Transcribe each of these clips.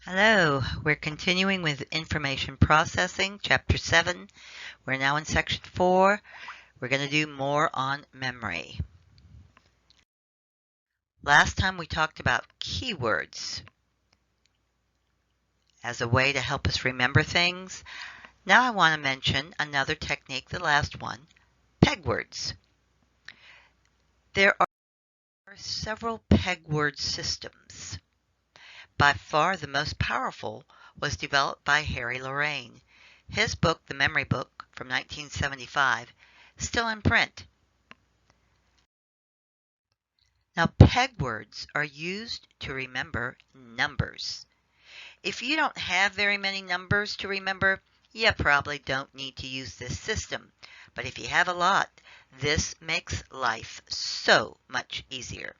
Hello, we're continuing with information processing, chapter 7. We're now in section 4. We're going to do more on memory. Last time we talked about keywords as a way to help us remember things. Now I want to mention another technique, the last one, peg words. There are several peg word systems. By far the most powerful was developed by Harry Lorraine. His book, The Memory Book, from 1975, is still in print. Now, peg words are used to remember numbers. If you don't have very many numbers to remember, you probably don't need to use this system. But if you have a lot, this makes life so much easier.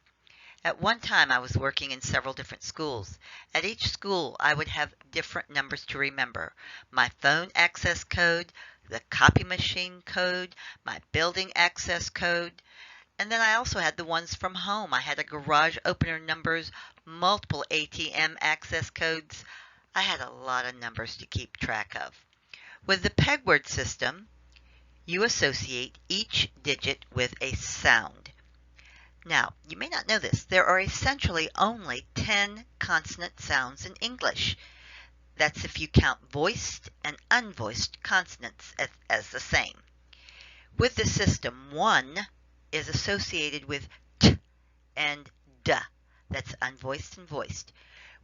At one time, I was working in several different schools. At each school, I would have different numbers to remember. My phone access code, the copy machine code, my building access code, and then I also had the ones from home. I had a garage opener numbers, multiple ATM access codes. I had a lot of numbers to keep track of. With the peg word system, you associate each digit with a sound. Now, you may not know this. There are essentially only 10 consonant sounds in English. That's if you count voiced and unvoiced consonants as the same. With the system, 1 is associated with t and d. That's unvoiced and voiced.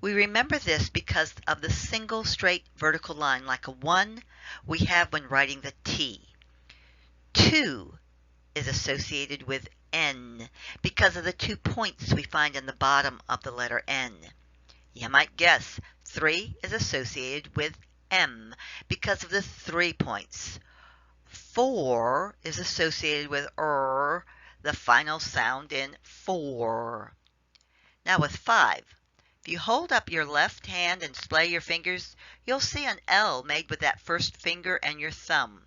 We remember this because of the single straight vertical line like a 1 we have when writing the T. 2 is associated with N because of the 2 points we find in the bottom of the letter N. You might guess 3 is associated with M because of the 3 points. 4 is associated with the final sound in for. Now with 5, if you hold up your left hand and splay your fingers, you'll see an L made with that first finger and your thumb.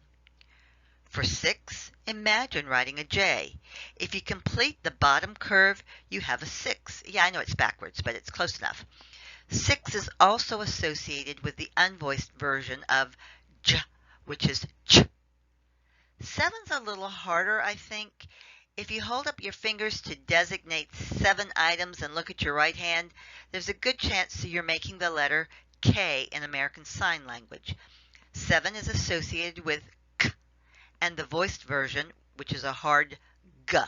For 6, imagine writing a J. If you complete the bottom curve, you have a 6. Yeah, I know it's backwards, but it's close enough. 6 is also associated with the unvoiced version of J, which is ch. 7's a little harder, I think. If you hold up your fingers to designate 7 items and look at your right hand, there's a good chance that you're making the letter K in American Sign Language. 7 is associated with K and the voiced version, which is a hard G.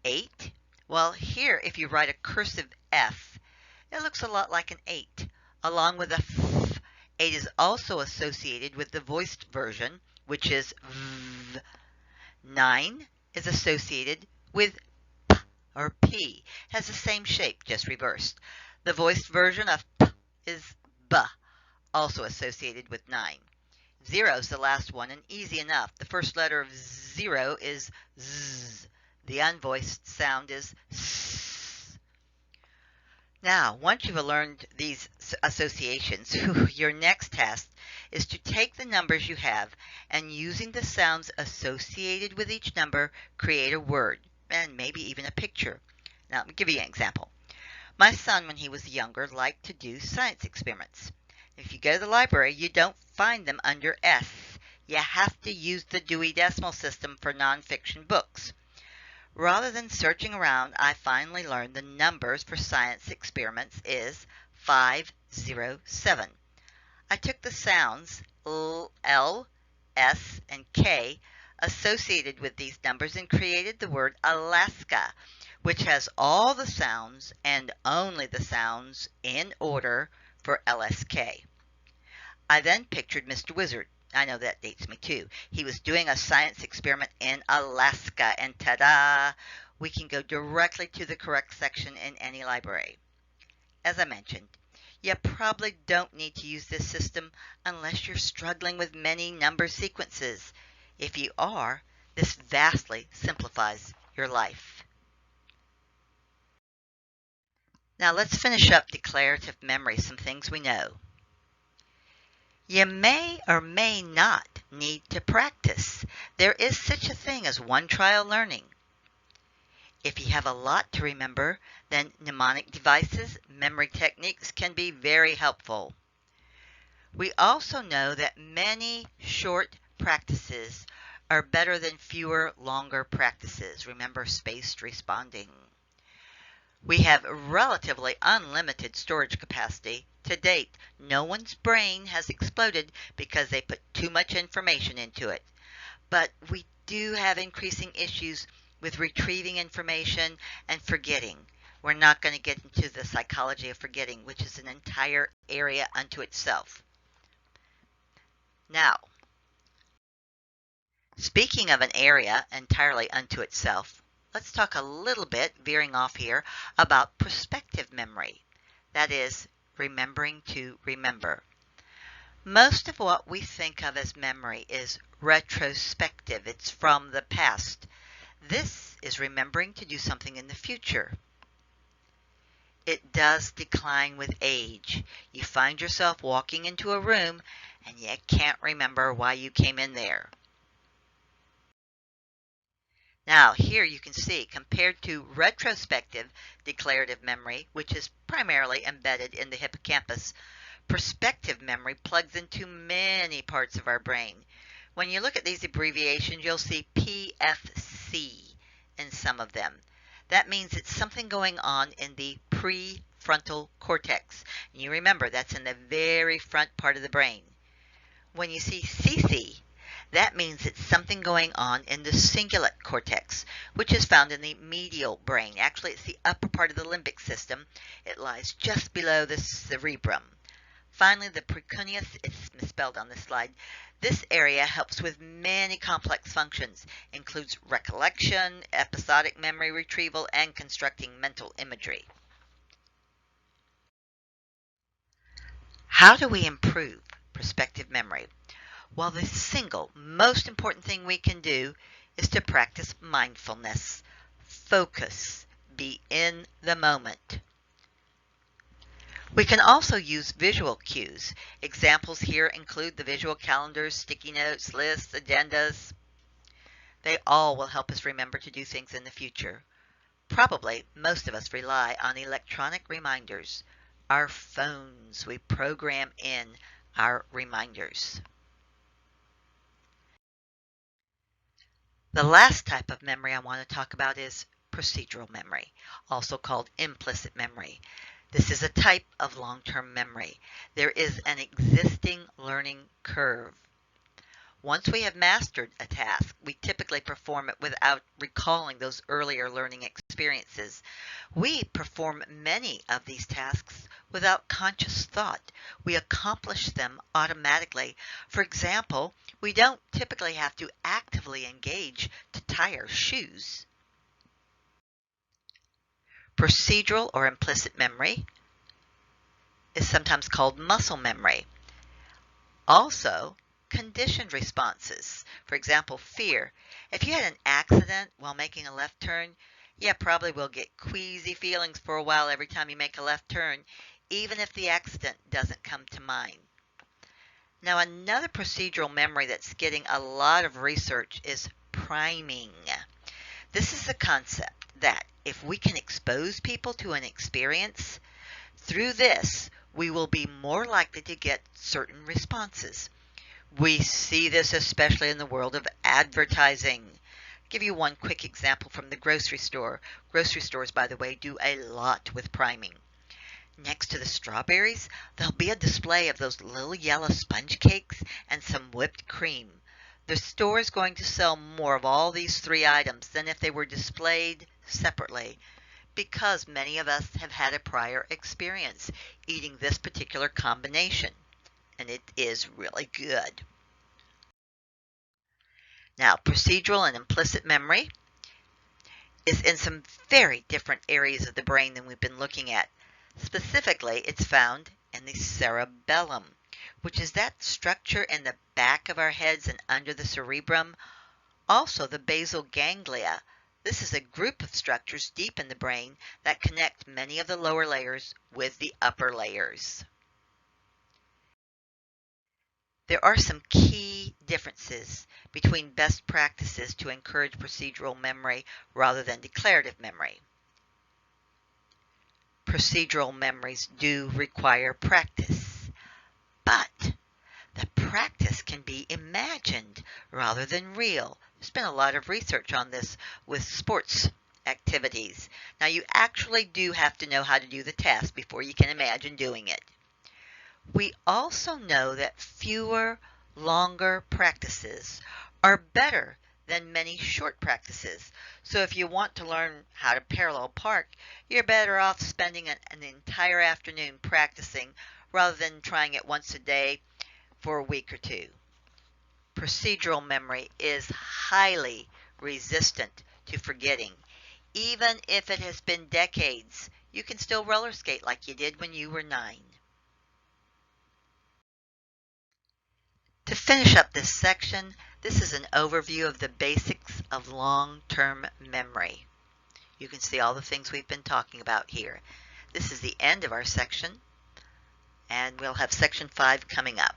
8, well, here if you write a cursive F, it looks a lot like an 8. Along with a F, 8 is also associated with the voiced version, which is V. 9 is associated with P or P. It has the same shape, just reversed. The voiced version of P is B, also associated with 9. 0 is the last one, and easy enough. The first letter of 0 is Z. The unvoiced sound is S. Now, once you've learned these associations, your next task is to take the numbers you have and using the sounds associated with each number, create a word and maybe even a picture. Now, let me give you an example. My son, when he was younger, liked to do science experiments. If you go to the library, you don't find them under S. You have to use the Dewey Decimal System for nonfiction books. Rather than searching around, I finally learned the numbers for science experiments is 507. I took the sounds L, S, and K associated with these numbers and created the word Alaska, which has all the sounds and only the sounds in order for LSK. I then pictured Mr. Wizard. I know that dates me too. He was doing a science experiment in Alaska, and ta-da! We can go directly to the correct section in any library. As I mentioned, you probably don't need to use this system unless you're struggling with many number sequences. If you are, this vastly simplifies your life. Now let's finish up declarative memory, some things we know. You may or may not need to practice. There is such a thing as one trial learning. If you have a lot to remember, then mnemonic devices, memory techniques can be very helpful. We also know that many short practices are better than fewer longer practices. Remember spaced responding. We have relatively unlimited storage capacity. To date, no one's brain has exploded because they put too much information into it. But we do have increasing issues with retrieving information and forgetting. We're not going to get into the psychology of forgetting, which is an entire area unto itself. Now, speaking of an area entirely unto itself, let's talk a little bit, veering off here, about prospective memory. That is, remembering to remember. Most of what we think of as memory is retrospective. It's from the past. This is remembering to do something in the future. It does decline with age. You find yourself walking into a room and you can't remember why you came in there. Now, here you can see, compared to retrospective declarative memory, which is primarily embedded in the hippocampus, prospective memory plugs into many parts of our brain. When you look at these abbreviations, you'll see PFC in some of them. That means it's something going on in the prefrontal cortex. And you remember, that's in the very front part of the brain. When you see CC, that means it's something going on in the cingulate cortex, which is found in the medial brain. Actually, it's the upper part of the limbic system. It lies just below the cerebrum. Finally, the precuneus, it's misspelled on this slide. This area helps with many complex functions, includes recollection, episodic memory retrieval, and constructing mental imagery. How do we improve prospective memory? Well, the single most important thing we can do is to practice mindfulness. Focus. Be in the moment. We can also use visual cues. Examples here include the visual calendars, sticky notes, lists, agendas. They all will help us remember to do things in the future. Probably most of us rely on electronic reminders. Our phones, we program in our reminders. The last type of memory I want to talk about is procedural memory, also called implicit memory. This is a type of long-term memory. There is an existing learning curve. Once we have mastered a task, we typically perform it without recalling those earlier learning experiences. We perform many of these tasks without conscious thought. We accomplish them automatically. For example, we don't typically have to actively engage to tie our shoes. Procedural or implicit memory is sometimes called muscle memory. Also, conditioned responses. For example, fear. If you had an accident while making a left turn, you probably will get queasy feelings for a while every time you make a left turn, even if the accident doesn't come to mind. Now, another procedural memory that's getting a lot of research is priming. This is the concept that if we can expose people to an experience, through this, we will be more likely to get certain responses. We see this especially in the world of advertising. I'll give you one quick example from the grocery store. Grocery stores, by the way, do a lot with priming. Next to the strawberries, there'll be a display of those little yellow sponge cakes and some whipped cream. The store is going to sell more of all these three items than if they were displayed separately, because many of us have had a prior experience eating this particular combination, and it is really good. Now, procedural and implicit memory is in some very different areas of the brain than we've been looking at. Specifically, it's found in the cerebellum, which is that structure in the back of our heads and under the cerebrum. Also, the basal ganglia. This is a group of structures deep in the brain that connect many of the lower layers with the upper layers. There are some key differences between best practices to encourage procedural memory rather than declarative memory. Procedural memories do require practice, but the practice can be imagined rather than real. There's been a lot of research on this with sports activities. Now, you actually do have to know how to do the task before you can imagine doing it. We also know that fewer, longer practices are better than many short practices. So if you want to learn how to parallel park, you're better off spending an entire afternoon practicing rather than trying it once a day for a week or two. Procedural memory is highly resistant to forgetting. Even if it has been decades, you can still roller skate like you did when you were 9. To finish up this section, this is an overview of the basics of long-term memory. You can see all the things we've been talking about here. This is the end of our section, and we'll have section 5 coming up.